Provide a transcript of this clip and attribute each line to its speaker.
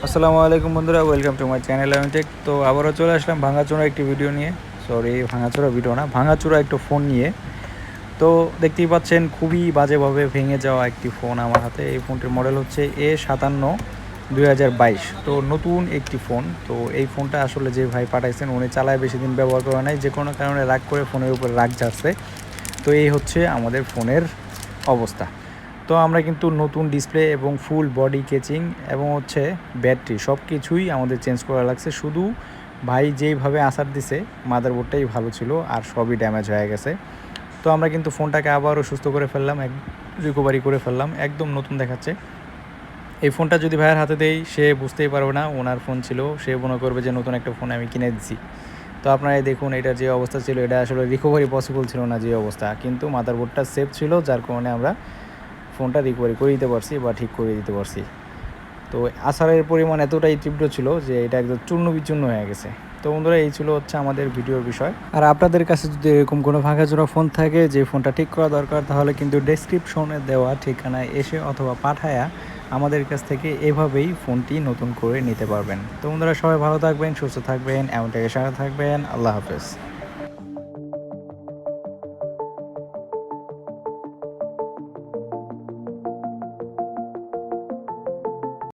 Speaker 1: আসসালামু আলাইকুম বন্ধুরা, ওয়েলকাম টু মাই চ্যানেল আমি টেক। তো আবারও চলে আসলাম ভাঙাচোরা একটি ভিডিও নিয়ে। সরি, ভাঙাচোরা ভিডিও না, ভাঙাচোরা একটু ফোন নিয়ে। তো দেখতেই পাচ্ছেন খুবই বাজেভাবে ভেঙে যাওয়া একটি ফোন আমার হাতে। এই ফোনটির মডেল হচ্ছে A57 2022। তো নতুন একটি ফোন। তো এই ফোনটা আসলে যে ভাই পাঠাইছেন উনি চালায় বেশি দিন ব্যবহার করা নাই, যে কোনো কারণে রাগ করে ফোনের উপর রাগ ঝাড়ছে। তো এই হচ্ছে আমাদের ফোনের অবস্থা। তো আমরা কিন্তু নতুন ডিসপ্লে এবং ফুল বডি কেচিং এবং হচ্ছে ব্যাটারি সব কিছুই আমাদের চেঞ্জ করা লাগছে। শুধু ভাই যেইভাবে আসার দিছে মাদারবোর্ডটাই ভালো ছিল, আর সবই ড্যামেজ হয়ে গেছে। তো আমরা কিন্তু ফোনটাকে আবারও সুস্থ করে ফেললাম, রিকভারি করে ফেললাম, একদম নতুন দেখাচ্ছে। এই ফোনটা যদি ভাইয়ের হাতে দেই সে বুঝতেই পারবে না ওনার ফোন ছিল, সে মনে করবে যে নতুন একটা ফোন আমি কিনে দিচ্ছি। তো আপনারা দেখুন এটার যে অবস্থা ছিল, এটা আসলে রিকভারি পসিবল ছিল না যে অবস্থা, কিন্তু মাদারবোর্ডটা সেফ ছিল, যার কারণে আমরা ফোনটা রিকভারি করে দিতে পারছি বা ঠিক করে দিতে পারছি। তো আসারের পরিমাণ এতটাই তীব্র ছিল যে এটা একদম চূর্ণ বিচূর্ণ হয়ে গেছে। তো বন্ধুরা, এই ছিল হচ্ছে আমাদের ভিডিওর বিষয়। আর আপনাদের কাছে যদি এরকম কোনো ভাঙাচোরা ফোন থাকে যে ফোনটা ঠিক করা দরকার, তাহলে কিন্তু ডেসক্রিপশনে দেওয়া ঠিকানায় এসে অথবা পাঠায়া আমাদের কাছ থেকে এভাবেই ফোনটি নতুন করে নিতে পারবেন। তো বন্ধুরা, সবাই ভালো থাকবেন, সুস্থ থাকবেন, এমনটাকে সাথে থাকবেন। আল্লাহ হাফেজ।